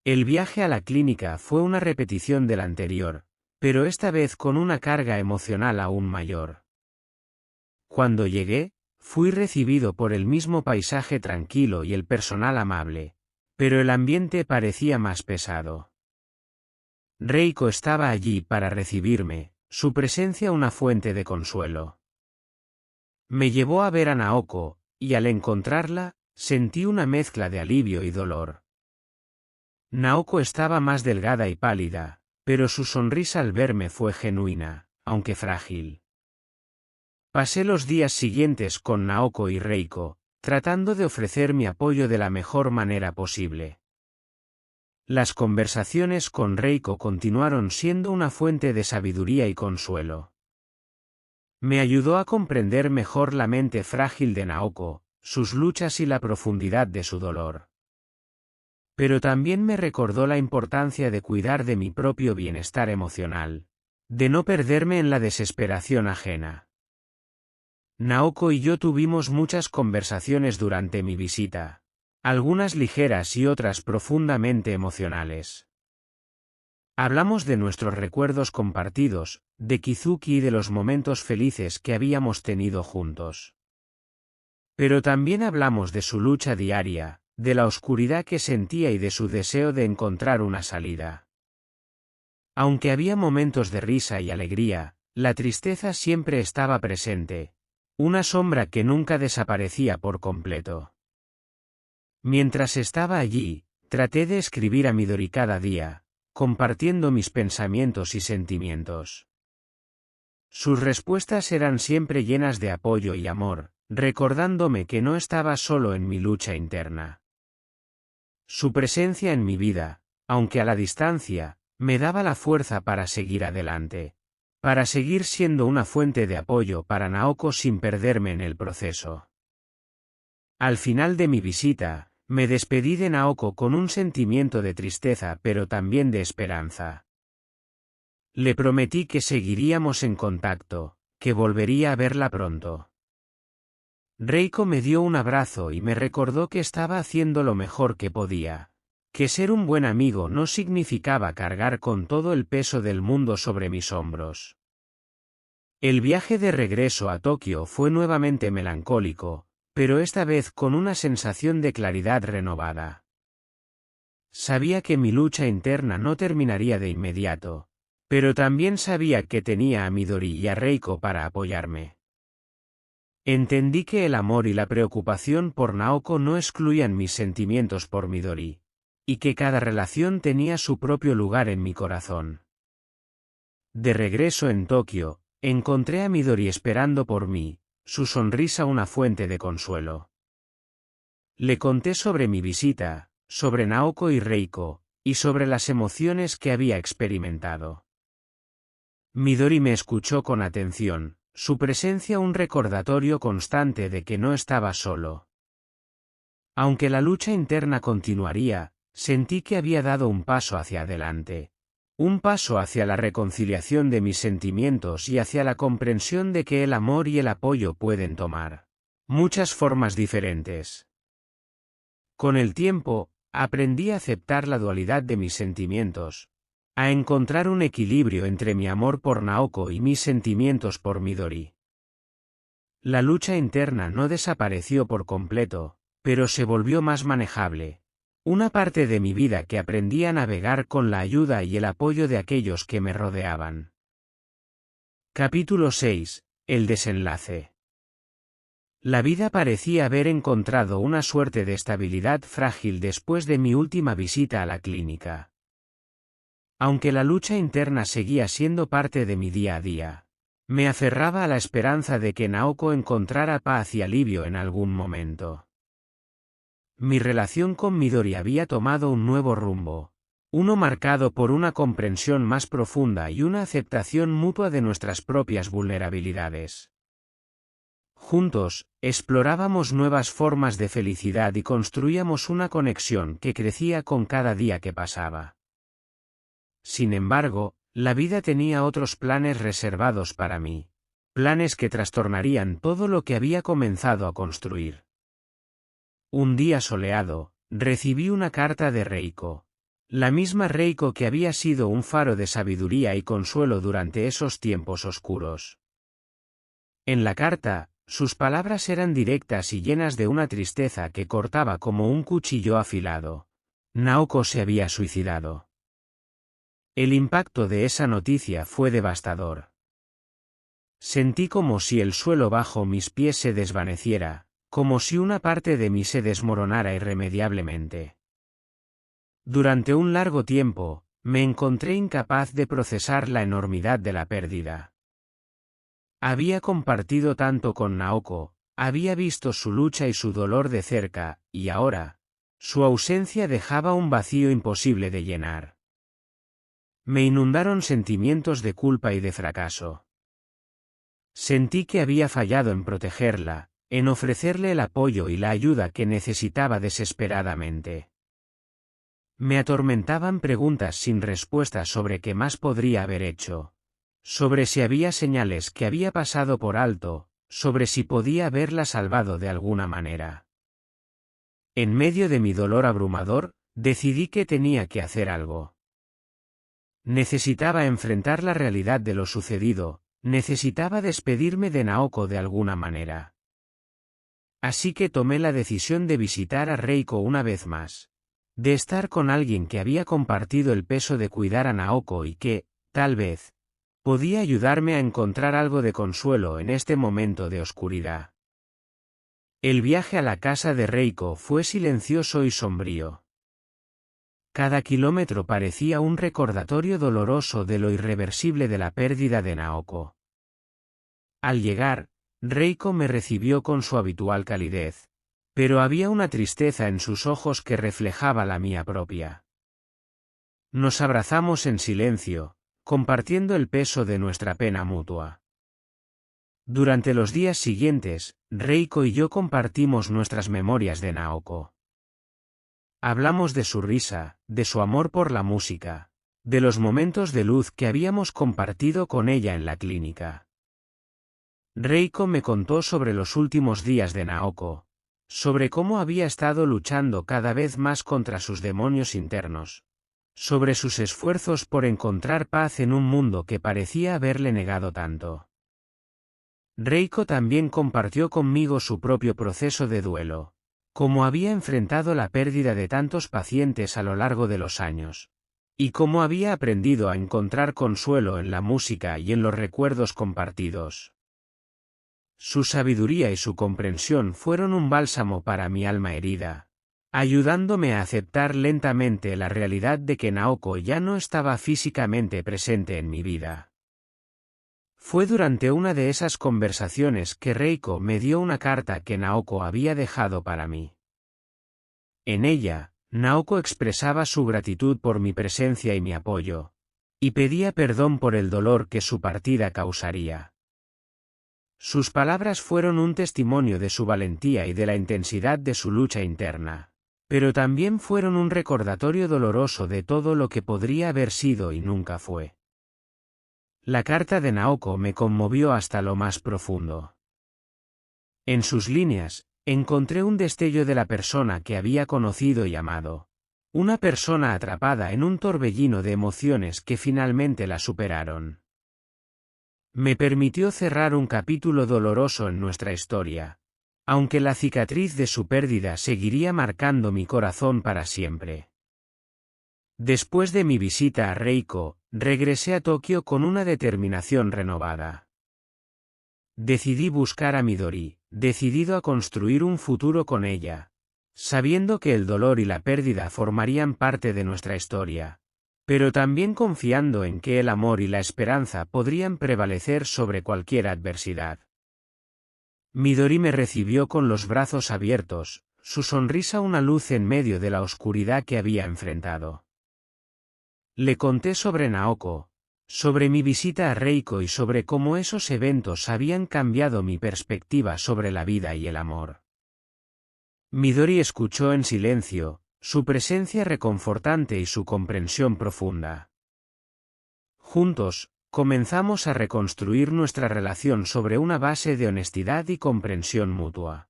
El viaje a la clínica fue una repetición del anterior, pero esta vez con una carga emocional aún mayor. Cuando llegué, Fui recibido por el mismo paisaje tranquilo y el personal amable, pero el ambiente parecía más pesado. Reiko estaba allí para recibirme, su presencia una fuente de consuelo. Me llevó a ver a Naoko, y al encontrarla, sentí una mezcla de alivio y dolor. Naoko estaba más delgada y pálida, pero su sonrisa al verme fue genuina, aunque frágil. Pasé los días siguientes con Naoko y Reiko, tratando de ofrecer mi apoyo de la mejor manera posible. Las conversaciones con Reiko continuaron siendo una fuente de sabiduría y consuelo. Me ayudó a comprender mejor la mente frágil de Naoko, sus luchas y la profundidad de su dolor. Pero también me recordó la importancia de cuidar de mi propio bienestar emocional, de no perderme en la desesperación ajena. Naoko y yo tuvimos muchas conversaciones durante mi visita, algunas ligeras y otras profundamente emocionales. Hablamos de nuestros recuerdos compartidos, de Kizuki y de los momentos felices que habíamos tenido juntos. Pero también hablamos de su lucha diaria, de la oscuridad que sentía y de su deseo de encontrar una salida. Aunque había momentos de risa y alegría, la tristeza siempre estaba presente, una sombra que nunca desaparecía por completo. Mientras estaba allí, traté de escribir a Midori cada día, compartiendo mis pensamientos y sentimientos. Sus respuestas eran siempre llenas de apoyo y amor, recordándome que no estaba solo en mi lucha interna. Su presencia en mi vida, aunque a la distancia, me daba la fuerza para seguir adelante, para seguir siendo una fuente de apoyo para Naoko sin perderme en el proceso. Al final de mi visita, me despedí de Naoko con un sentimiento de tristeza pero también de esperanza. Le prometí que seguiríamos en contacto, que volvería a verla pronto. Reiko me dio un abrazo y me recordó que estaba haciendo lo mejor que podía, que ser un buen amigo no significaba cargar con todo el peso del mundo sobre mis hombros. El viaje de regreso a Tokio fue nuevamente melancólico, pero esta vez con una sensación de claridad renovada. Sabía que mi lucha interna no terminaría de inmediato, pero también sabía que tenía a Midori y a Reiko para apoyarme. Entendí que el amor y la preocupación por Naoko no excluían mis sentimientos por Midori, y que cada relación tenía su propio lugar en mi corazón. De regreso en Tokio, encontré a Midori esperando por mí, su sonrisa una fuente de consuelo. Le conté sobre mi visita, sobre Naoko y Reiko, y sobre las emociones que había experimentado. Midori me escuchó con atención, su presencia un recordatorio constante de que no estaba solo. Aunque la lucha interna continuaría, sentí que había dado un paso hacia adelante. Un paso hacia la reconciliación de mis sentimientos y hacia la comprensión de que el amor y el apoyo pueden tomar muchas formas diferentes. Con el tiempo, aprendí a aceptar la dualidad de mis sentimientos, a encontrar un equilibrio entre mi amor por Naoko y mis sentimientos por Midori. La lucha interna no desapareció por completo, pero se volvió más manejable. Una parte de mi vida que aprendí a navegar con la ayuda y el apoyo de aquellos que me rodeaban. Capítulo 6. El desenlace. La vida parecía haber encontrado una suerte de estabilidad frágil después de mi última visita a la clínica. Aunque la lucha interna seguía siendo parte de mi día a día, me aferraba a la esperanza de que Naoko encontrara paz y alivio en algún momento. Mi relación con Midori había tomado un nuevo rumbo, uno marcado por una comprensión más profunda y una aceptación mutua de nuestras propias vulnerabilidades. Juntos, explorábamos nuevas formas de felicidad y construíamos una conexión que crecía con cada día que pasaba. Sin embargo, la vida tenía otros planes reservados para mí, planes que trastornarían todo lo que había comenzado a construir. Un día soleado, recibí una carta de Reiko. La misma Reiko que había sido un faro de sabiduría y consuelo durante esos tiempos oscuros. En la carta, Sus palabras eran directas y llenas de una tristeza que cortaba como un cuchillo afilado. Naoko se había suicidado. El impacto de esa noticia fue devastador. Sentí como si el suelo bajo mis pies se desvaneciera, como si una parte de mí se desmoronara irremediablemente. Durante un largo tiempo, me encontré incapaz de procesar la enormidad de la pérdida. Había compartido tanto con Naoko, había visto su lucha y su dolor de cerca, y ahora, su ausencia dejaba un vacío imposible de llenar. Me inundaron sentimientos de culpa y de fracaso. Sentí que había fallado en protegerla, en ofrecerle el apoyo y la ayuda que necesitaba desesperadamente. Me atormentaban preguntas sin respuesta sobre qué más podría haber hecho, sobre si había señales que había pasado por alto, sobre si podía haberla salvado de alguna manera. En medio de mi dolor abrumador, decidí que tenía que hacer algo. Necesitaba enfrentar la realidad de lo sucedido, necesitaba despedirme de Naoko de alguna manera. Así que tomé la decisión de visitar a Reiko una vez más. De estar con alguien que había compartido el peso de cuidar a Naoko y que, tal vez, podía ayudarme a encontrar algo de consuelo en este momento de oscuridad. El viaje a la casa de Reiko fue silencioso y sombrío. Cada kilómetro parecía un recordatorio doloroso de lo irreversible de la pérdida de Naoko. Al llegar, Reiko me recibió con su habitual calidez, pero había una tristeza en sus ojos que reflejaba la mía propia. Nos abrazamos en silencio, compartiendo el peso de nuestra pena mutua. Durante los días siguientes, Reiko y yo compartimos nuestras memorias de Naoko. Hablamos de su risa, de su amor por la música, de los momentos de luz que habíamos compartido con ella en la clínica. Reiko me contó sobre los últimos días de Naoko, sobre cómo había estado luchando cada vez más contra sus demonios internos, sobre sus esfuerzos por encontrar paz en un mundo que parecía haberle negado tanto. Reiko también compartió conmigo su propio proceso de duelo, cómo había enfrentado la pérdida de tantos pacientes a lo largo de los años, y cómo había aprendido a encontrar consuelo en la música y en los recuerdos compartidos. Su sabiduría y su comprensión fueron un bálsamo para mi alma herida, ayudándome a aceptar lentamente la realidad de que Naoko ya no estaba físicamente presente en mi vida. Fue durante una de esas conversaciones que Reiko me dio una carta que Naoko había dejado para mí. En ella, Naoko expresaba su gratitud por mi presencia y mi apoyo, y pedía perdón por el dolor que su partida causaría. Sus palabras fueron un testimonio de su valentía y de la intensidad de su lucha interna, pero también fueron un recordatorio doloroso de todo lo que podría haber sido y nunca fue. La carta de Naoko me conmovió hasta lo más profundo. En sus líneas, encontré un destello de la persona que había conocido y amado, una persona atrapada en un torbellino de emociones que finalmente la superaron. Me permitió cerrar un capítulo doloroso en nuestra historia, aunque la cicatriz de su pérdida seguiría marcando mi corazón para siempre. Después de mi visita a Reiko, regresé a Tokio con una determinación renovada. Decidí buscar a Midori, decidido a construir un futuro con ella, sabiendo que el dolor y la pérdida formarían parte de nuestra historia, pero también confiando en que el amor y la esperanza podrían prevalecer sobre cualquier adversidad. Midori me recibió con los brazos abiertos, su sonrisa una luz en medio de la oscuridad que había enfrentado. Le conté sobre Naoko, sobre mi visita a Reiko y sobre cómo esos eventos habían cambiado mi perspectiva sobre la vida y el amor. Midori escuchó en silencio, su presencia reconfortante y su comprensión profunda. Juntos, comenzamos a reconstruir nuestra relación sobre una base de honestidad y comprensión mutua.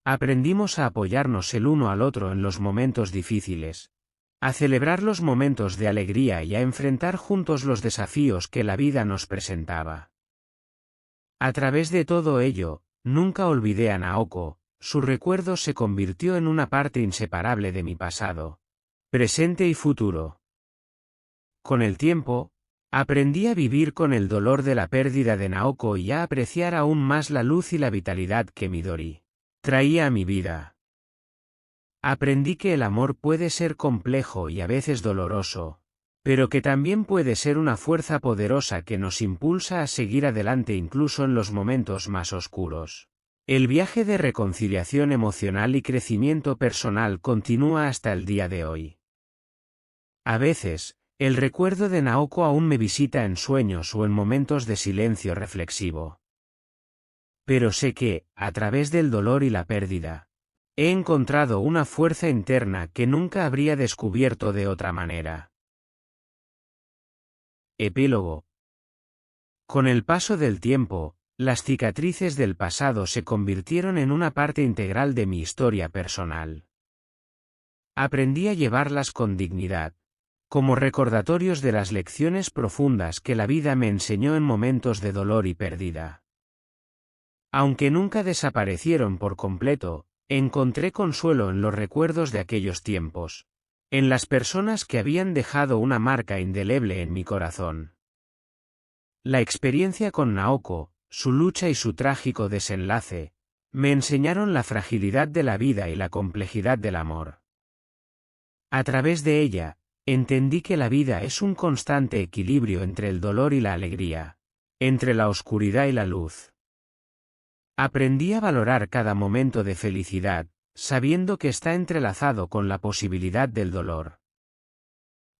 Aprendimos a apoyarnos el uno al otro en los momentos difíciles, a celebrar los momentos de alegría y a enfrentar juntos los desafíos que la vida nos presentaba. A través de todo ello, nunca olvidé a Naoko, su recuerdo se convirtió en una parte inseparable de mi pasado, presente y futuro. Con el tiempo, aprendí a vivir con el dolor de la pérdida de Naoko y a apreciar aún más la luz y la vitalidad que Midori traía a mi vida. Aprendí que el amor puede ser complejo y a veces doloroso, pero que también puede ser una fuerza poderosa que nos impulsa a seguir adelante incluso en los momentos más oscuros. El viaje de reconciliación emocional y crecimiento personal continúa hasta el día de hoy. A veces, el recuerdo de Naoko aún me visita en sueños o en momentos de silencio reflexivo. Pero sé que, a través del dolor y la pérdida, he encontrado una fuerza interna que nunca habría descubierto de otra manera. Epílogo. Con el paso del tiempo, las cicatrices del pasado se convirtieron en una parte integral de mi historia personal. Aprendí a llevarlas con dignidad, como recordatorios de las lecciones profundas que la vida me enseñó en momentos de dolor y pérdida. Aunque nunca desaparecieron por completo, encontré consuelo en los recuerdos de aquellos tiempos, en las personas que habían dejado una marca indeleble en mi corazón. La experiencia con Naoko, su lucha y su trágico desenlace, me enseñaron la fragilidad de la vida y la complejidad del amor. A través de ella, entendí que la vida es un constante equilibrio entre el dolor y la alegría, entre la oscuridad y la luz. Aprendí a valorar cada momento de felicidad, sabiendo que está entrelazado con la posibilidad del dolor.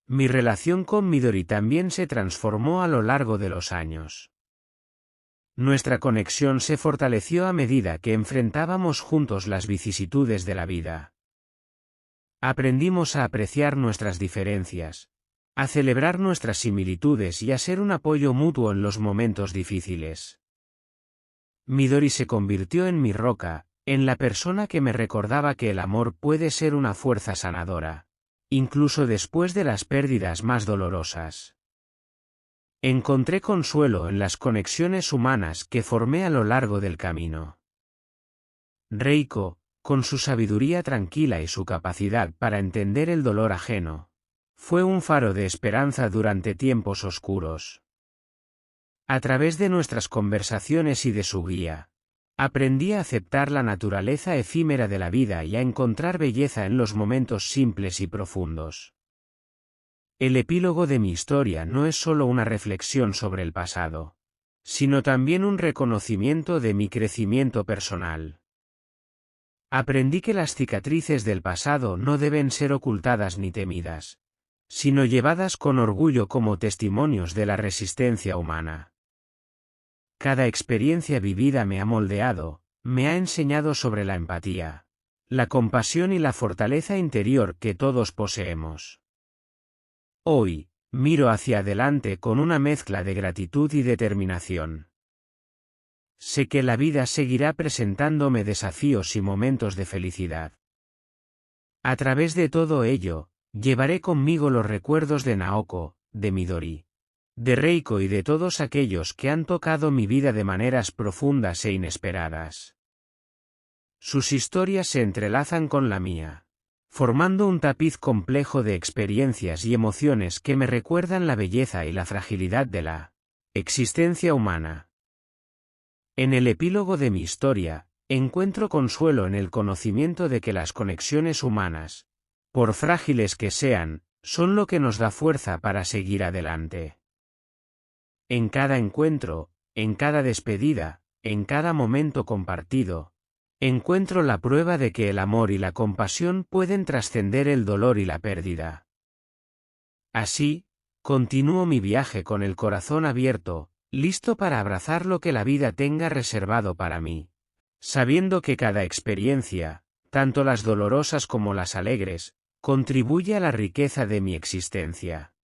Mi relación con Midori también se transformó a lo largo de los años. Nuestra conexión se fortaleció a medida que enfrentábamos juntos las vicisitudes de la vida. Aprendimos a apreciar nuestras diferencias, a celebrar nuestras similitudes y a ser un apoyo mutuo en los momentos difíciles. Midori se convirtió en mi roca, en la persona que me recordaba que el amor puede ser una fuerza sanadora, incluso después de las pérdidas más dolorosas. Encontré consuelo en las conexiones humanas que formé a lo largo del camino. Reiko, con su sabiduría tranquila y su capacidad para entender el dolor ajeno, fue un faro de esperanza durante tiempos oscuros. A través de nuestras conversaciones y de su guía, aprendí a aceptar la naturaleza efímera de la vida y a encontrar belleza en los momentos simples y profundos. El epílogo de mi historia no es solo una reflexión sobre el pasado, sino también un reconocimiento de mi crecimiento personal. Aprendí que las cicatrices del pasado no deben ser ocultadas ni temidas, sino llevadas con orgullo como testimonios de la resistencia humana. Cada experiencia vivida me ha moldeado, me ha enseñado sobre la empatía, la compasión y la fortaleza interior que todos poseemos. Hoy, miro hacia adelante con una mezcla de gratitud y determinación. Sé que la vida seguirá presentándome desafíos y momentos de felicidad. A través de todo ello, llevaré conmigo los recuerdos de Naoko, de Midori, de Reiko y de todos aquellos que han tocado mi vida de maneras profundas e inesperadas. Sus historias se entrelazan con la mía, formando un tapiz complejo de experiencias y emociones que me recuerdan la belleza y la fragilidad de la existencia humana. En el epílogo de mi historia, encuentro consuelo en el conocimiento de que las conexiones humanas, por frágiles que sean, son lo que nos da fuerza para seguir adelante. En cada encuentro, en cada despedida, en cada momento compartido, encuentro la prueba de que el amor y la compasión pueden trascender el dolor y la pérdida. Así, continúo mi viaje con el corazón abierto, listo para abrazar lo que la vida tenga reservado para mí, sabiendo que cada experiencia, tanto las dolorosas como las alegres, contribuye a la riqueza de mi existencia.